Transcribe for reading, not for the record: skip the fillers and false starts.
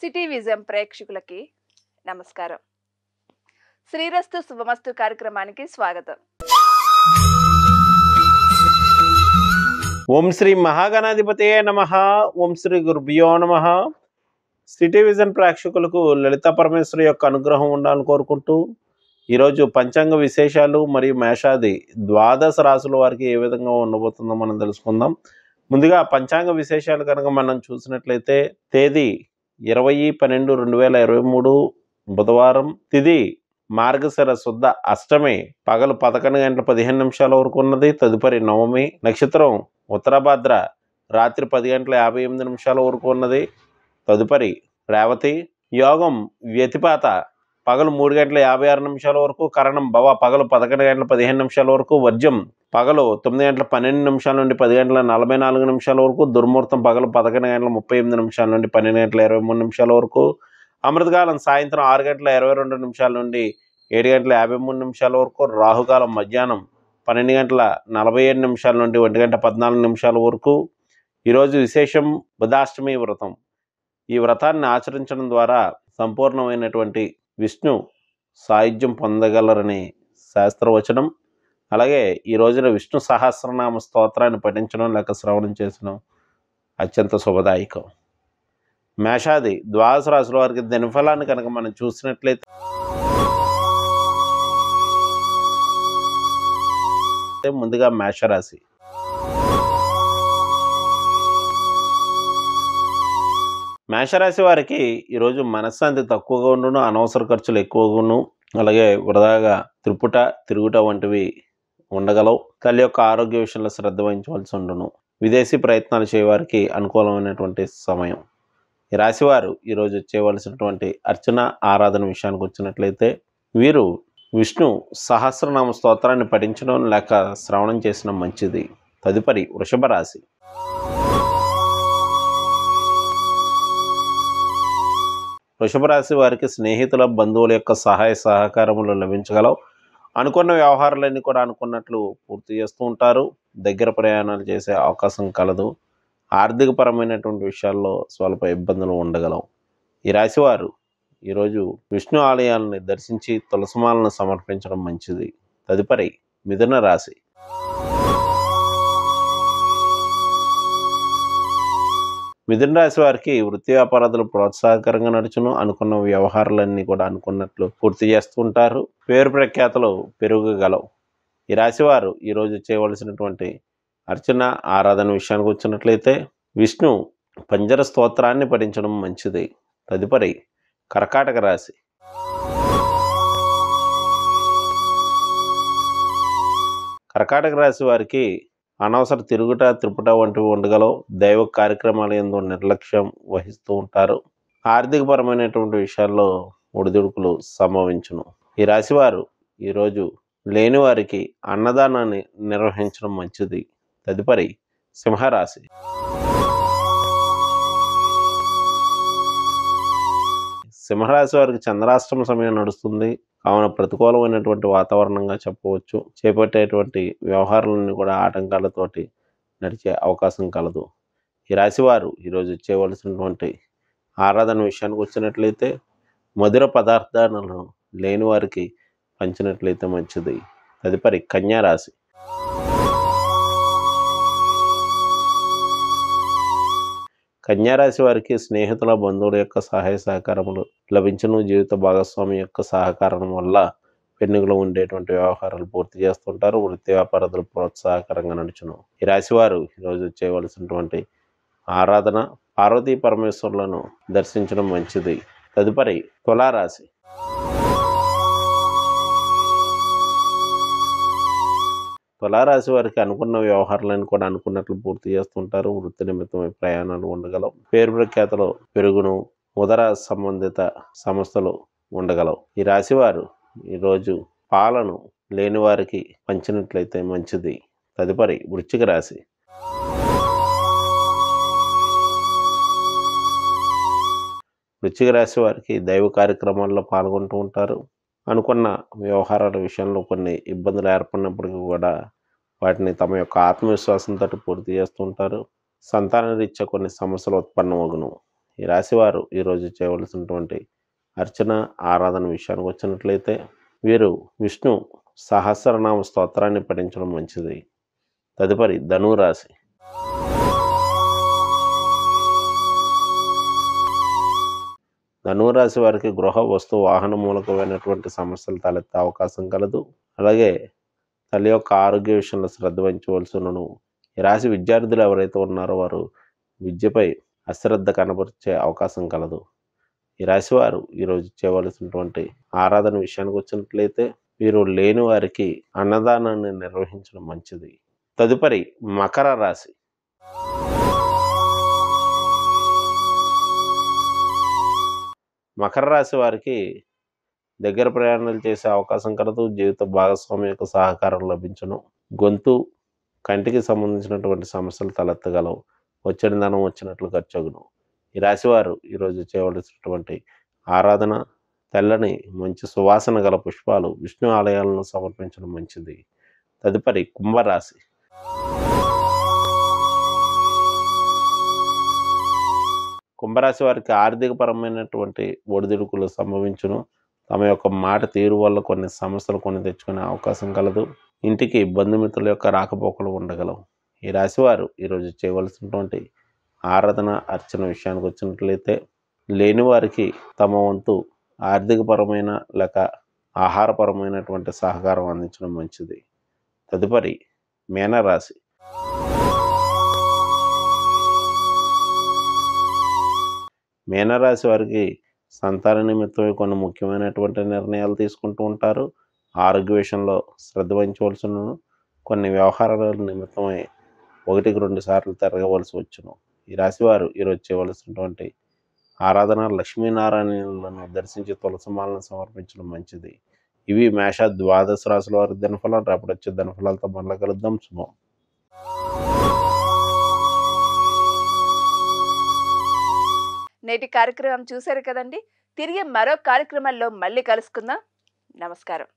City vision ప్రేక్షకులకి నమస్కారం. శ్రీరస్తు శుభమస్తు కార్యక్రమానికి స్వాగతం. ఓం శ్రీ మహాగణాధిపతయే నమః. ఓం శ్రీ గురుభ్యో నమః. సిటీ విజన్ ప్రేక్షకులకు లలితా పరమేశ్వరి యొక్క అనుగ్రహం ఉండాలని కోరుకుంటూ ఈరోజు పంచాంగ విశేషాలు మరియు మేషాది ద్వాదశ రాశుల వారికి ఏ విధంగా ఉండబోతుందో మనం తెలుసుకుందాం. ముందుగా పంచాంగ విశేషాలు కనుక మనం చూసినట్లయితే తేదీ 20/12/2023 బుధవారం, తిథి మార్గశిర శుద్ధ అష్టమి పగలు 11:15 వరకు ఉన్నది. తదుపరి నవమి, నక్షత్రం ఉత్తరభద్ర రాత్రి 10:58 వరకు ఉన్నది. తదుపరి రేవతి, యోగం వ్యతిపాత పగలు 3:56 వరకు, కరణం భవ పగలు 11:15 వరకు, వర్జ్యం పగలు 9:12 నుండి 10:44 వరకు, దుర్ముహూర్తం పగలు 11:38 నుండి 12:23 వరకు, అమృతకాలం సాయంత్రం 6:22 నుండి 7:53 వరకు, రాహుకాలం మధ్యాహ్నం 12:47 నుండి 1:14 వరకు. ఈరోజు విశేషం బుధాష్టమి వ్రతం. ఈ వ్రతాన్ని ఆచరించడం ద్వారా సంపూర్ణమైనటువంటి విష్ణు సాయుధ్యం పొందగలరని శాస్త్రవచనం. అలాగే ఈ రోజున విష్ణు సహస్రనామ స్తోత్రాన్ని పఠించడం లేక శ్రవణం చేసడం అత్యంత శుభదాయకం. మేషాది ద్వాదశ రాశుల వారికి దినఫలాన్ని కనుక మనం చూసినట్లయితే ముందుగా మేషరాశి. మేషరాశి వారికి ఈరోజు మనశ్శాంతి తక్కువగా ఉండును, అనవసర ఖర్చులు ఎక్కువగాను, అలాగే వృధాగా తిరుగుట వంటివి ఉండగలవు. తల్లి యొక్క ఆరోగ్య విషయంలో శ్రద్ధ వహించవలసి ఉండును. విదేశీ ప్రయత్నాలు చేయవారికి అనుకూలమైనటువంటి సమయం. ఈ రాశివారు ఈరోజు చేయవలసినటువంటి అర్చన ఆరాధన విషయానికి వచ్చినట్లయితే వీరు విష్ణు సహస్రనామ స్తోత్రాన్ని పఠించడం లేక శ్రవణం చేసిన మంచిది. తదుపరి వృషభ రాశి. వృషభ రాశి వారికి స్నేహితుల బంధువుల యొక్క సహాయ సహకారములు లభించగలవు. అనుకున్న వ్యవహారాలన్నీ కూడా అనుకున్నట్లు పూర్తి చేస్తూ ఉంటారు. దగ్గర ప్రయాణాలు చేసే అవకాశం కలదు. ఆర్థికపరమైనటువంటి విషయాల్లో స్వల్ప ఇబ్బందులు ఉండగలవు. ఈ రాశివారు ఈరోజు విష్ణు ఆలయాలని దర్శించి తులసిమాలను సమర్పించడం మంచిది. తదుపరి మిథున రాశి. మిథున రాశి వారికి వృత్తి వ్యాపారాలు ప్రోత్సాహకరంగా నడుచును. అనుకున్న వ్యవహారాలన్నీ కూడా అనుకున్నట్లు పూర్తి చేస్తూ ఉంటారు. పేరు ప్రఖ్యాతలు పెరగగలవు. ఈ రాశివారు ఈరోజు చేయవలసినటువంటి అర్చన ఆరాధన విషయానికి వచ్చినట్లయితే విష్ణు పంజర స్తోత్రాన్ని పఠించడం మంచిది. తదుపరి కర్కాటక రాశి. కర్కాటక రాశి వారికి అనవసర త్రిపుట వంటివి ఉండగలవు. దైవ కార్యక్రమాల యందు నిర్లక్ష్యం వహిస్తూ ఉంటారు. ఆర్థికపరమైనటువంటి విషయాల్లో ఒడిదుడుకులు సంభవించును. ఈ రాశివారు ఈరోజు లేని వారికి అన్నదానాన్ని నిర్వహించడం మంచిది. తదుపరి సింహరాశి. సింహరాశి వారికి చంద్రాష్టమ సమయం నడుస్తుంది కావున ప్రతికూలమైనటువంటి వాతావరణంగా చెప్పవచ్చు. చేపట్టేటువంటి వ్యవహారాలన్నీ కూడా ఆటంకాలతోటి నడిచే అవకాశం కలదు. ఈ రాశివారు ఈరోజు చేయవలసినటువంటి ఆరాధన విషయానికి వచ్చినట్లయితే మధుర పదార్థాలను లేని వారికి పంచినట్లయితే మంచిది. తదుపరి కన్యా రాశి. కన్యారాశి వారికి స్నేహితుల బంధువుల యొక్క సహాయ సహకారములు లభించును. జీవిత భాగస్వామి యొక్క సహకారం వల్ల పెన్నుగులో ఉండేటువంటి వ్యవహారాలు పూర్తి చేస్తుంటారు. వృత్తి వ్యాపారాలు ప్రోత్సాహకరంగా నడుచును. ఈ రాశివారు ఈరోజు చేయవలసినటువంటి ఆరాధన పార్వతీ పరమేశ్వరులను దర్శించడం మంచిది. తదుపరి తులారాశి. తులారాశి వారికి అనుకున్న వ్యవహారాలను కూడా అనుకున్నట్లు పూర్తి చేస్తుంటారు. వృత్తి నిమిత్తమై ప్రయాణాలు ఉండగలవు. పేరు ప్రఖ్యాతలు పెరుగును. ఉదర సంబంధిత సంస్థలు ఉండగలవు. ఈ రాశివారు ఈరోజు పాలను లేని వారికి పంచినట్లయితే మంచిది. తదుపరి వృశ్చిక రాశి. వృశ్చిక రాశి వారికి దైవ కార్యక్రమాల్లో పాల్గొంటూ ఉంటారు. అనుకున్న వ్యవహారాల విషయంలో కొన్ని ఇబ్బందులు ఏర్పడినప్పటికీ కూడా వాటిని తమ యొక్క ఆత్మవిశ్వాసంతో పూర్తి చేస్తుంటారు. సంతాన రీత్యా కొన్ని సమస్యలు ఉత్పన్నమగును. ఈ రాశివారు ఈరోజు చేయవలసినటువంటి అర్చన ఆరాధన విషయానికి వచ్చినట్లయితే వీరు విష్ణు సహస్రనామ స్తోత్రాన్ని పఠించడం మంచిది. తదుపరి ధనురాశి. ధనురాశి వారికి గృహ వస్తు వాహన మూలకమైనటువంటి సమస్యలు తలెత్తే అవకాశం కలదు. అలాగే తల్లి యొక్క ఆరోగ్య విషయంలో శ్రద్ధ వహించవలసినను. ఈ రాశి విద్యార్థులు ఎవరైతే ఉన్నారో వారు విద్యపై అశ్రద్ధ కనబరిచే అవకాశం కలదు. ఈ రాశి వారు ఈరోజు చేయవలసినటువంటి ఆరాధన విషయానికి వచ్చినట్లయితే వీరు లేని వారికి అన్నదానాన్ని నిర్వహించడం మంచిది. తదుపరి మకర రాశి. మకర రాశి వారికి దగ్గర ప్రయాణాలు చేసే అవకాశం కలదు. జీవిత భాగస్వామి యొక్క సహకారం లభించను. గొంతు కంటికి సంబంధించినటువంటి సమస్యలు తలెత్తగలవు. వచ్చిన ధనం వచ్చినట్లు ఖర్చగును. ఈ రాశివారు ఈరోజు చేయవలసినటువంటి ఆరాధన తెల్లని మంచి సువాసన గల పుష్పాలు విష్ణు ఆలయాలను సమర్పించడం మంచిది. తదుపరి కుంభరాశి. కుంభరాశి వారికి ఆర్థికపరమైనటువంటి ఒడిదుడుకులు సంభవించును. తమ యొక్క మాట తీరు వల్ల కొన్ని సమస్యలు తెచ్చుకునే అవకాశం కలదు. ఇంటికి బంధుమిత్రుల యొక్క రాకపోకలు ఉండగలవు. ఈ రాశివారు ఈరోజు చేయవలసినటువంటి ఆరాధన అర్చన విషయానికి వచ్చినట్లయితే లేని వారికి తమ వంతు ఆర్థికపరమైన లేక ఆహారపరమైనటువంటి సహకారం అందించడం మంచిది. తదుపరి మీనరాశి. మీనరాశి వారికి సంతాన నిమిత్తమై కొన్ని ముఖ్యమైనటువంటి నిర్ణయాలు తీసుకుంటూ ఉంటారు. ఆరోగ్య విషయంలో శ్రద్ధ వహించవలసిన కొన్ని వ్యవహారాల నిమిత్తమై 1-2 సార్లు తిరగవలసి వచ్చును. ఈ రాశివారు ఈరోజు చేయవలసినటువంటి ఆరాధన లక్ష్మీనారాయణులను దర్శించి తులసిమాలను సమర్పించడం మంచిది. ఇవి మేష ద్వాదశ రాశుల వారి దినఫలాలు. రేపటి వచ్చే దినఫలాలతో మళ్ళీ కలుద్దాం. శుభం. నేటి కార్యక్రమం చూశారు కదండి. తిరిగి మరో కార్యక్రమంలో మళ్ళీ కలుసుకుందాం. నమస్కారం.